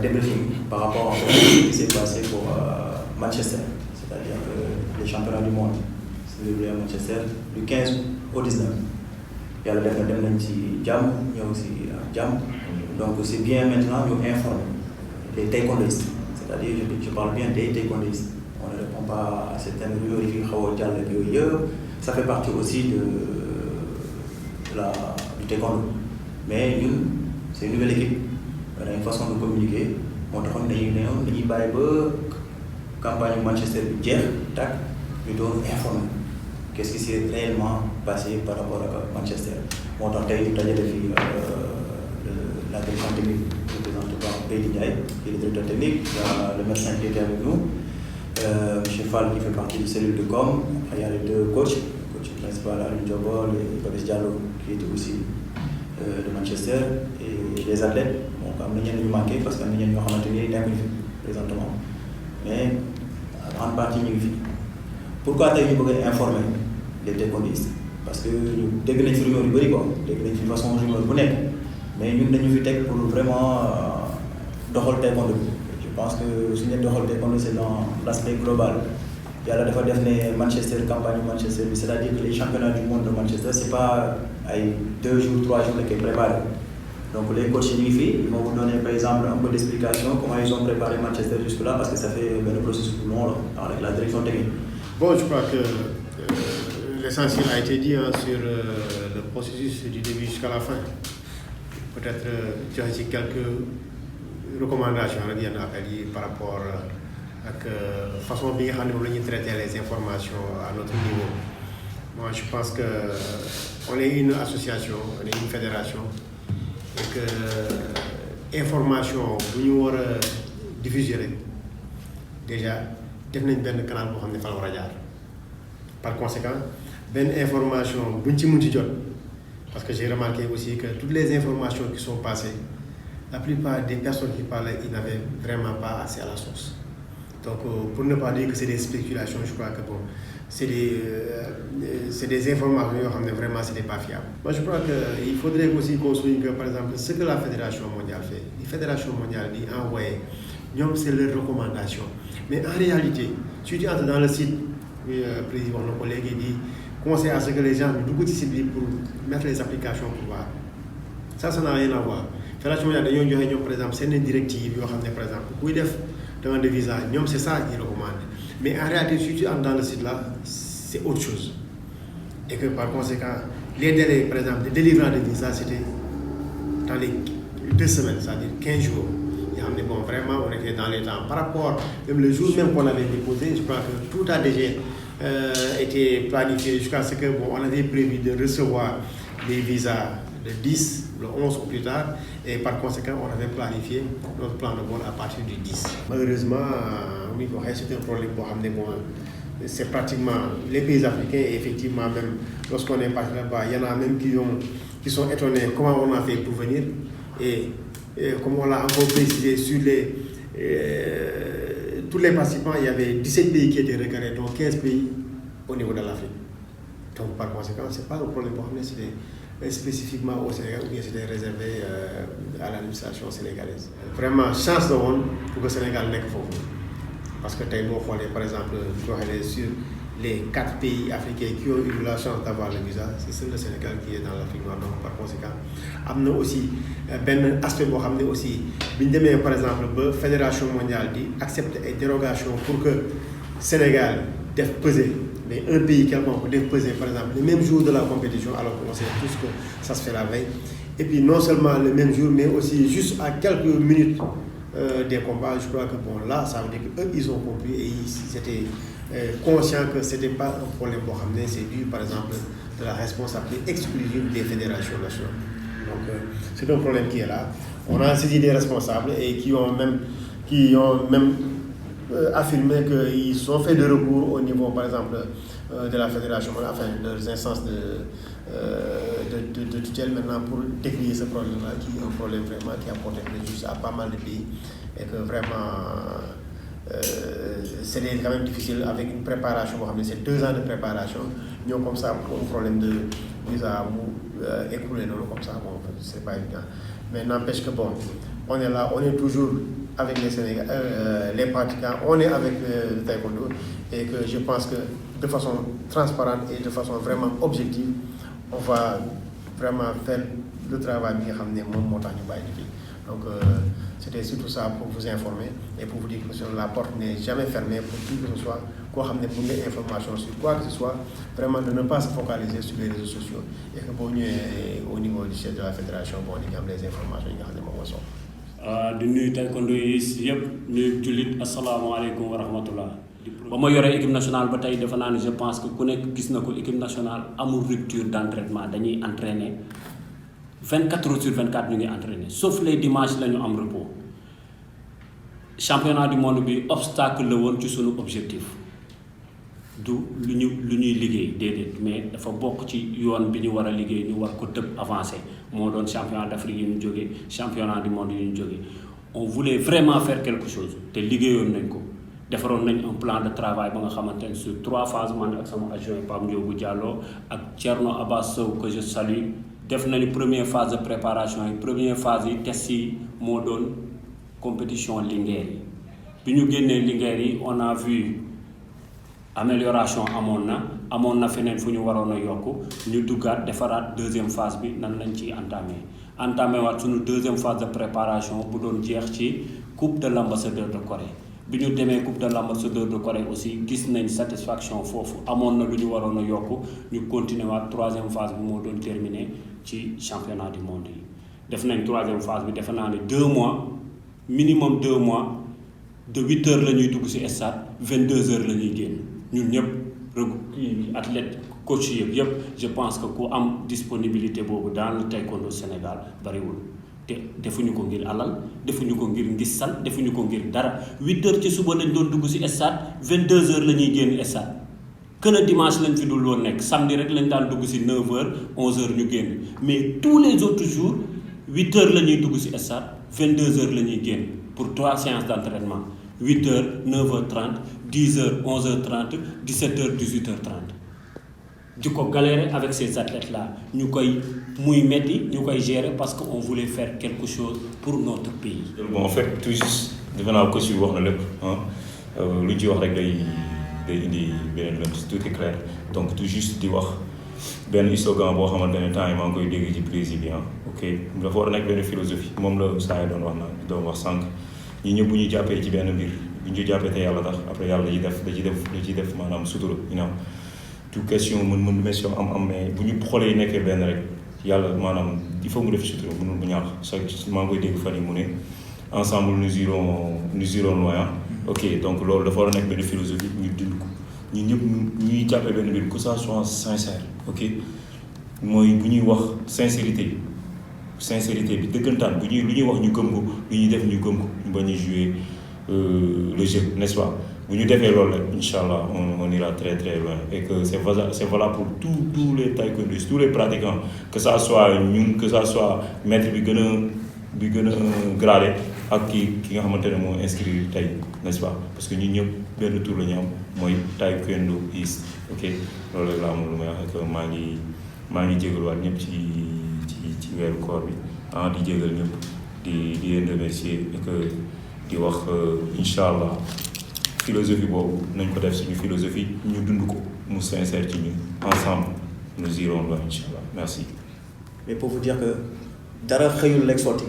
débriefing par rapport à ce qui s'est passé pour Manchester, c'est-à-dire que les championnats du monde c'est déroulé à Manchester du 15 au 19. Il y a le def na dem nañ ci jàmm ñëw ci jàmm donc c'est bien maintenant ñu informer les taekwondoïstes, c'est-à-dire je parle bien des taekwondoïstes. On ne répond pas à certaines rumeurs yi xaw a jàll ak yooyu yëpp, ça fait partie aussi du taekwondo. Mais ñun c'est une nouvelle équipe, on a une façon de communiquer moo taxoon dañuy bàyyi ba campagne Manchester bi jeex tak ñu doon informer qu'est-ce qui s'est réellement passé par rapport à Manchester. Moo tax tey ñu dajale fii la direction technique représentée par Baydi Ndiaye, qui est le directeur technique, il y a le médecin qui était avec nous, M. Fall qui fait partie de la cellule de com, après il y a les deux coachs, le coach principal Alioune Diobol et Babis Diallo qui était aussi de Manchester, et les athlètes. Donc am na ñenn ñu manqué parce que am na ñenn ñoo xamante ni nekkuñu fi présentement, mais en partie ñu ngi fi. Pourquoi tey ñu bëgg a informer les taekwondistes? Parce que dégg nañ fi rumeur yu bëri quoi, dégg nañ fi façon rumeur bu nekk, mais ñun dañu fi teg pour vraiment doxal taekwondo bi. Je pense que su ñu nee doxal taekwondo c'est dans l'aspect global. Yàlla dafa def ne Manchester campagne Manchester bi, c'est-à-dire que les championnats du monde de Manchester c'est pas ay 2 jours 3 jours la koy préparé. Donc les coachs ñu ngi fi, ils vont vous donner par exemple un peu d'explication comment ils ont préparé Manchester jusque-là, parce que ça fait un processus long là, avec la direction technique. Bon, je crois que l'essentiel a été dit sur le processus du début jusqu'à la fin. Peut-être joxe ci quelques recommandations rek yenn appels yi par rapport ak façon bi nga xam ne moom la ñuy traiter les informations à notre niveau. Moi je pense que on est une association, on est une fédération et que information bu ñu war a diffuser rek déjà def nañ benn canal boo xam ne fa la war a jaar. Par conséquent benn information buñ ci mën ci jot, parce que j'ai remarqué aussi que toutes les informations qui sont passées, la plupart des personnes qui parlaient, ils n'avaient vraiment pas accès à la source. Donc pour ne pas dire que c'est des spéculations, je crois que bon, c'est des informations yoo xam ne vraiment c'était pas fiable. Moi je crois que il faudrait aussi qu'on souligne que par exemple ce que la fédération mondiale fait, la fédération mondiale di envoyé ñoom c'est leur recommandation, mais en réalité si tu entres dans le site président wax na ko léegi di conseil à ce que les gens ñu dugg ci site bi pour mettre les applications pour voir ça n'a rien à voir. Fédération mondiale dañoo joxe ñoom par exemple seen directive yoo xam ne par exemple kuy def demande de visa ñoom c'est ça qu'ils recommandent, mais en réalité si tu entres dans le site là c'est autre chose, et que par conséquent les délais par exemple de délivrance de visa c'était dans les 2 semaines, c'est-à-dire 15 jours. Bon, vraiment, on était dans les temps. Par rapport, même le jour même qu'on avait déposé, je crois que tout a déjà été planifié jusqu'à ce que, bon, on avait prévu de recevoir les visas le 10, le 11 ou plus tard, et par conséquent, on avait planifié notre plan de vol à partir du 10. Malheureusement, oui, c'est un problème pour amener, bon, c'est pratiquement les pays africains, et effectivement, même lorsqu'on est parti là-bas, il y en a même qui sont étonnés comment on a fait pour venir, et comme on l'a encore précisé, sur tous les participants, il y avait 17 pays qui étaient regardés, donc 15 pays au niveau de l'Afrique. Donc par conséquent, ce n'est pas un problème pour nous, c'était spécifiquement au Sénégal, ou bien c'était réservé à l'administration sénégalaise. Vraiment, chance de monde pour que le Sénégal n'ait que faux. Parce que par exemple, sur les 4 pays africains qui ont eu la chance d'avoir le visa, c'est seul le Sénégal qui est dans l'Afrique noire. Donc par conséquent, il y a aussi un aspect où aussi, par exemple, la Fédération mondiale accepte des dérogations pour que le Sénégal def peser, mais un pays quelconque def peser par exemple le même jour de la compétition, alors qu'on sait tous que ça se fait la veille. Et puis non seulement le même jour, mais aussi juste à quelques minutes des combats. Je crois que bon, là, ça veut dire qu'eux, ils ont compris et ils étaient conscients que ce n'était pas un problème pour ramener, c'est dû par exemple de la responsabilité exclusive des fédérations nationales. Donc c'est un problème qui est là. On a saisi des responsables et qui ont même affirmé qu'ils ont fait des recours au niveau par exemple de la fédération, enfin des instances de tutelle maintenant pour décrire ce problème-là, qui est un problème vraiment qui a porté préjudice à pas mal de pays et que vraiment c'est quand même difficile avec une préparation, c'est 2 ans de préparation, nous comme ça un problème de visa écoulé comme ça, bon, c'est pas évident. Mais n'empêche que bon, on est là, on est toujours avec les Sénégal, les pratiquants, on est avec le taekwondo, et que je pense que de façon transparente et de façon vraiment objective, on va vraiment faire le travail bi nga xam ne moom moo tax ñu bàyyi fii. Donc c'était surtout ça pour vous informer et pour vous dire que la porte n'est jamais fermée pour qui que ce soit koo xam ne pour les informations sur quoi que ce soit, vraiment de ne pas se focaliser sur les réseaux sociaux, et que boo ñëwee au niveau du chef de la fédération bon di nga am les informations yi nga xam ne moom moo soxla. di nuyu taekwondo yi yëpp nuyu jullit asalaamaaleykum wa rahmatullah. ba ma yoree équipe nationale ba tey defe naa ne je pense que ku nekk gis na ko équipe nationale amul rupture d'entraînement, dañuy entraîner 24 heures sur 24 ñu ngi entraîner sauf les dimanches la ñu am repos. Championnat du monde bi obstacle la woon ci sunu objectif du lu ñuy liggéey déedéet, mais dafa bokk ci yoon bi ñu war a liggéey ñu war ko tëb avancé moo doon championnat d'Afrique yi ñu jógee championnat du monde yi ñu jógee. On voulait vraiment faire quelque chose te liggéeyoon nañ ko defaroon nañ un plan de travail ba nga xamante ne sur 3 phases man ak sama adjoint Pape Ndiogou Diallo ak Thierno Abbas Sow que je salue. Def nañu première phase de préparation yi première phase yi test yi moo doon compétition Linguère yi bi ñu génnee Linguère yi on a vu amélioration amoon na feneen fu ñu waroon a yokk ñu duggaat defaraat deuxième phase bi nan lañ ciy entamé waat suñu deuxième phase de préparation bu doon jeex ci coupe de l'ambassadeur de Corée. Bi ñu demee coupe de l'ambassadeur de Corée aussi gis nañ satisfaction foofu amoon na lu ñu waroon a yokk ñu continuer waat troisième phase bi moo doon terminé ci championnat du monde yi. Def nañ troisième phase bi defe naa ne 2 mois minimum 2 mois de 8 heures la ñuy dugg ci stade 22 heures la ñuy génn ñun ñëpp athlète coach yëpp je pense que ku am disponibilité boobu dans le taekwondo Sénégal bariwul. te defuñu ko ngir alal defuñu ko ngir ngissal defuñu ko ngir dara 8 heures ci suba lañ doon dugg ci stade 22 heures la ñuy génn stade que le dimanche lañ fi dul woon nekk samedi rek lañ daan dugg ci 9 heures 11 heures ñu génn mais tous les autres jours 8 heures la ñuy dugg ci stade 22 heures la ñuy génn pour 3 séances d'entraînement 8 heures 9 heures 30 10 heures 11 heures 30 17 heures 18 heures 30 di ko galérer avec ces athlètes là ñu koy muy metti ñu koy gérer parce que on voulait faire quelque chose pour notre pays. Bon en fait tout juste defe naa ko si wax na lépp lu ci wax rek day indi beneen lënt tout est clair donc tout juste di wax benn slogan boo xamante ne temps yi maa ngi koy dégg ci président ok dafa war a nekk benn philosophie moom la saa yi doon wax sànq ñi ñëpp bu ñu jàppee ci benn mbir bu ñu jàppee te yàlla tax après yàlla da ciy def maanaam sutura tout question mën mission am mais bu ñu xoolee nekkee benn rek yàlla maanaam il faut mu def sutura mënul bu ñaax maa ngi koy dégg fan yi mu ne ensemble nous irons loin ok donc loolu dafa war a nekk benn philosophie ñu dund ko ñun ñëpp ñuy jàppee benn mbir que ça soit sincère ok mooy bu ñuy wax sincérité bi dëggantaan lu ñuy wax ñu gëm ko lu ñuy def ñu gëm ko ñu bañ a jouer le jeu n'est-ce pas bu ñu defee loolu rek Inch'Allah on ira très très loin et que c'est valable pour tous les taekwondistes tous les pratiquants que ça soit ñun que ça soit maître bi gën a gradé ak ki nga xamante ne moo inscrire tey n'est-ce pas parce que ñun ñëpp benn tour la ñu am mooy taekwondo is ok loolu rek laa amul lu may wax ak maa ngi jégaluwaat ñëpp ci weeru koor bi di jégal ñëpp di leen remercier et que di wax Inch'Allah philosophie boobu nañ ko def suñu philosophie ñu dund ko mu sincère ci ñun ensemble nous irons loin Inch'Allah merci. Mais pour vous dire que dara xëyul rek sotti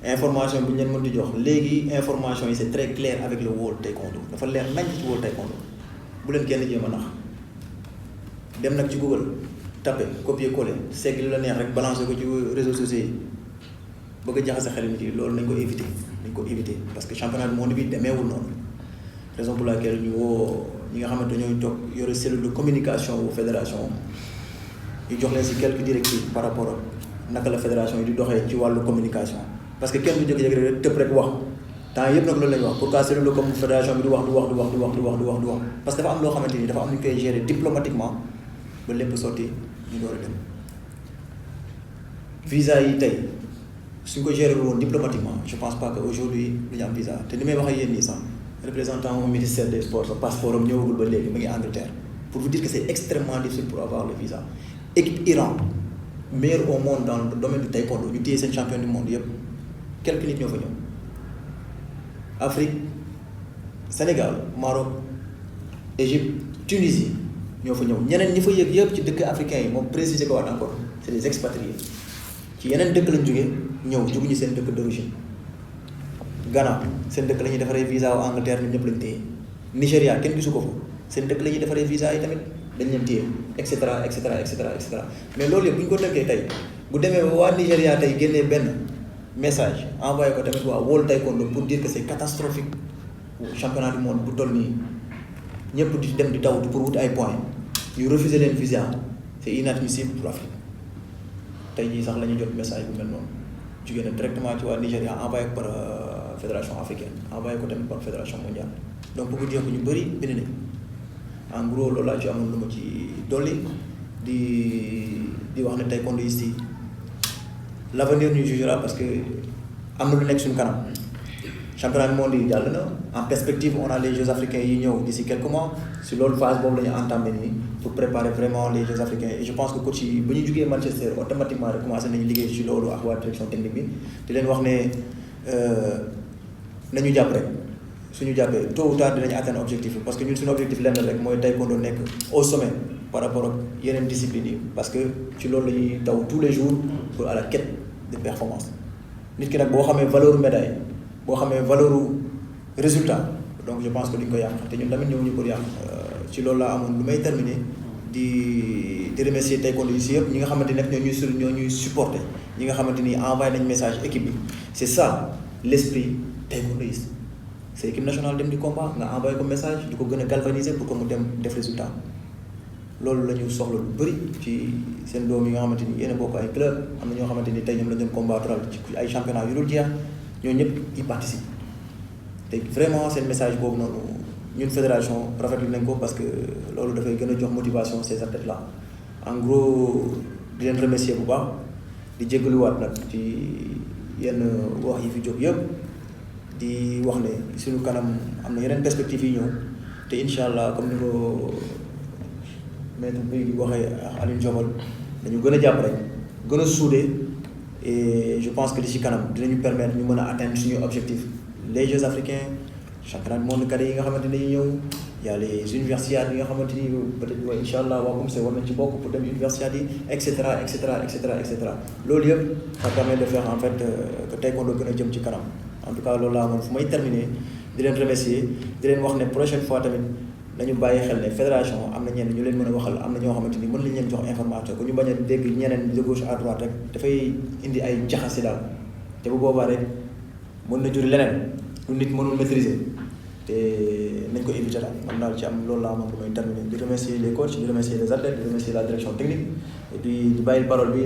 information bi ñu leen mën di jox léegi information yi c'est très clair avec le World Taekwondo dafa leer nañ ci World Taekwondo bu leen kenn jéem a nax dem nag ci Google tapé copier coller segg lu la neex rek balancer ko ci réseaux sociaux yi bëgg a jaxase xel nit yi loolu nañ ko éviter parce que championnat du monde bi demeewul noonu raison pour laquelle ñu woo ñi nga xamante ñooy toog yore cellule de communication wu fédération ñu jox leen ci quelques directives par rapport ak naka la fédération yi di doxee ci wàllu communication parce que kenn du jékki-jékki rek tëb rek wax temps yëpp nag loolu la ñuy wax pourquoi cellule de fédération bi di wax parce que dafa am loo xamante ni dafa am nu ñu koy gérer diplomatiquement ba lépp sotti ñu door a dem visa yi tey suñ ko gérer woon diplomatiquement je pense pas que aujourd'hui du ñu am visa te ni may wax ak yéen nii sax représentant au ministère des sports sa passeport am ñëwagul ba léegi mu ngi Angleterre pour vous dire que c'est extrêmement difficile pour avoir le visa. Équipe Iran meilleur au monde dans le domaine du taekwondo ñu téye seen champion du monde yëpp quelques nit ñoo fa ñëw Afrique Sénégal Maroc Égypte Tunisie ñoo fa ñëw ñeneen ñi fa yëg yëpp ci dëkk africains yi moom préciser ko waat encore c'est des expatriés ci yeneen dëkk lañ jógee ñëw juguñu seen dëkk d'origine. Ghana seen dëkk la ñuy defaree visa wu Angleterre ñun ñëpp lañ téye Nigéria kenn gisu ko fa seen dëkk la ñuy defaree visa yi tamit dañ leen téye et cetera et cetera et cetera et cetera mais loolu yëpp bu ñu ko tënkee tey bu demee ba waa Nigéria tey génnee benn message envoyé ko tamit waa World Taekwondo pour dire que c'est catastrophique championnat du monde bu toll nii ñëpp di dem di daw pour wut ay points ñu refuser leen visa c'est inadmissible pour Afrique tey jii sax la ñu jot message bu mel noonu jugee na directement ci waa Nigéria envoyé ko par fédération africaine envoyé ko tamit par fédération mondiale donc pour dire que ñu bëri bind nañ en gros loolu laa ci amoon lu ma ci dolli di wax ne taekwondoïstes yi l'avenir ñu jugera parce que am na lu nekk suñu kanam championnat du monde yi jàll na en perspective on a les Jeux africains yi ñëw d'ici quelques mois si loolu phase boobu la ñu entamé nii pour préparer vraiment les Jeux africains et je pense que coach yi ba ñu jugee Manchester automatiquement rek commencé nañu liggéey ci loolu ak waa direction technique bi di leen wax ne nañu jàpp rek suñu jàppee tôt ou tard dinañu atteindre objectif bi parce que ñun suñu objectif lenn rek mooy taekwondo nekk au sommet par rapport ak yeneen disciplines yi parce que ci loolu la ñuy daw tous les jours pour à la quête de performance nit ki nag boo xamee valeur médaille boo xamee valeur résultat donc je pense que duñ ko yàq te ñun tamit ñëw ñu pour yàq ci loolu laa amoon lu may terminer di remercier taekwondo yi si yëpp ñi nga xamante ne ñoo ñuy supporter ñi nga xamante ni envoyé nañ message équipe bi c'est ça l'esprit taekwondoïste c'est équipe nationale dem di combat nga envoyé ko message di ko gën a galvaniser pour que mu dem def résultat loolu la ñu soxla lu bëri ci seen doom yi nga xamante ni yéen a bokk ay club am na ñoo xamante ni tey ñoom la ñu doon combattre ci ay championnat yu dul jeex ñoo ñëpp y participe te vraiment seen message boobu noonu ñun fédération rafetlu nañ ko parce que loolu dafay gën a jox motivation ces athlètes là en gros di leen remercier bu baax di jégaluwaat nag ci yenn wax yi fi jóg yëpp di wax ne suñu kanam am na yeneen perspectives yi ñëw te incha allah comme ni ko maître bi waxee Alioune Jobal dañu gën a jàpp rek gën a soudé et je pense que di ci kanam dinañu permettre ñu mën a atteindre suñu objectif les Jeux africains championnat du monde cadet yi nga xamante ne dañuy ñëw y a les universiades yi nga xamante ni peut-être waa incha allah waa COMSE war nañ ci bokk pour dem universiades yi et cetera et cetera et cetera et cetera loolu yëpp ça permet de faire en fait que taekwondo gën a jëm ci kanam en tout cas loolu laa amoon fu may terminer di leen remercier di leen wax ne prochaine fois tamit nañu bàyyi xel ne fédération am na ñenn ñu leen mën a waxal am na ñoo xamante ni mën nañ leen jox information ko ñu bañ a dégg ñeneen de gauche à droite rek dafay indi ay jaxasi daal te bu boobaa rek mën na juri leneen lu nit mënul maîtriser te nañ ko éviter daal man daal ci am loolu laa amoon lu may terminer di remercier les coachs di remercier les athlètes di remercier la direction technique et puis di bàyyi parole bi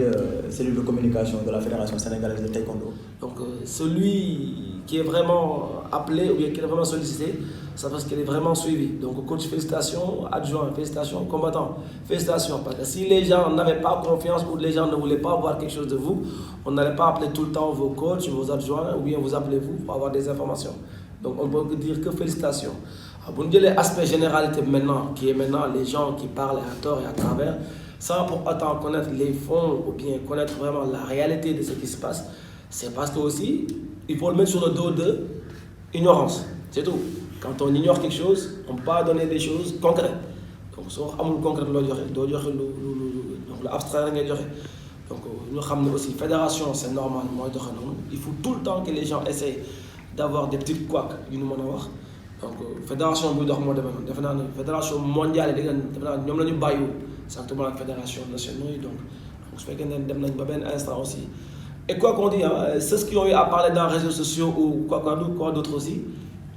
cellule de communication de la fédération sénégalaise de taekwondo. Donc celui qui est vraiment appelé ou bien qui est vraiment sollicité, c'est parce qu'il est vraiment suivi. Donc coach, félicitations, adjoint, félicitations, combattant, félicitations. Parce que si les gens n'avaient pas confiance ou les gens ne voulaient pas voir quelque chose de vous, on n'allait pas appeler tout le temps vos coachs, vos adjoints ou bien vous appelez vous pour avoir des informations. Donc on peut dire que félicitations. Pour nous dire l'aspect généralité maintenant, qui est maintenant les gens qui parlent à tort et à travers, sans pour autant connaître les fonds ou bien connaître vraiment la réalité de ce qui se passe, c'est parce que aussi, il faut le mettre sur le dos de ignorance. C'est tout. Quand on ignore quelque chose, on peut pas donner des choses concrètes. Donc, si on a concret, donc l'abstrait. Donc, nous savons aussi, fédération, c'est normal. Il faut tout le temps que les gens essayent d'avoir des petites couacs. Donc, fédération, fédération mondiale, nous avons exactement la fédération nationale. Donc, je fais un instant aussi. Et quoi qu'on dise, ceux qui ont eu à parler dans les réseaux sociaux ou quoi d'autre aussi,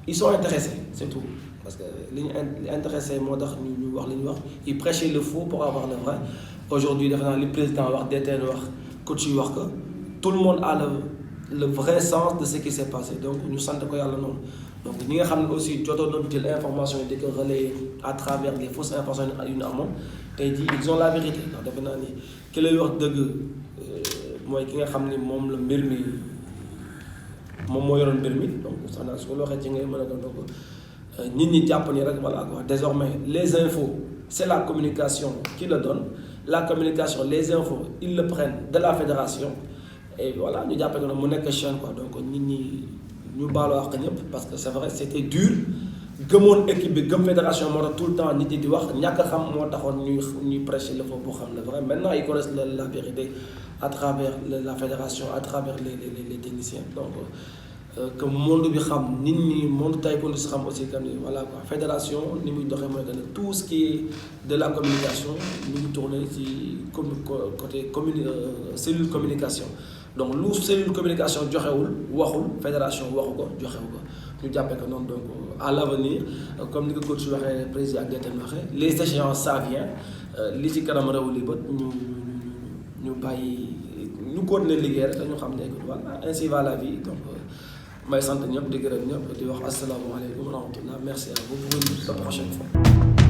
ils sont intéressés, c'est tout. Parce que les intéressés, ils prêchaient le faux pour avoir le vrai. Aujourd'hui, le président, le coach, tout le monde a le vrai sens de ce qui s'est passé. Donc, nous sentons qu'il y a le nom. Donc, nous savons aussi que l'information est relayée à travers les fausses informations ils ont la vérité. Quel est le moi ki nga xam ne moom la mbir mi moom moo yoroon mbir mi donc xanaa su ko waxee ci ngay mën a donc nit ñi jàpp ni rek voilà quoi désormais les infos c'est la communication qui le donne la communication les infos ils le prennent de la fédération et voilà ñu jàppee ko nag mu nekk chaîne quoi donc nit ñi ñu baalu àq ñëpp parce que c'est vrai c'était dur gëmoon équipe bi gëm fédération moo tax tout le temps nit ñi di wax ñàkk a xam moo taxoon ñuy prêcher le faux pour xam le vrai maintenant ils connaissent la vérité à travers la fédération à travers les techniciens donc que monde bi xam nit ñi monde taekwondo si xam aussi que ni voilà quoi fédération ni muy doxee mooy que ne tout ce qui est de la communication ñu ngi tourné ci côté cellule communication donc lu cellule communication joxewul waxul fédération waxu ko joxewu ko ñu jàppee que noonu donc à l'avenir comme ni ko coach waxee président ak DTN waxee les échéances ça vient li ci kanam réew li bët ñu bàyyi ñu continuer liggéey rek ñu xam ne que voilà ainsi va la vie donc may sant ñëpp di gërëm ñëpp di wax asalaamaaleykum wa rahmatullah merci à vous pour la prochaine fois.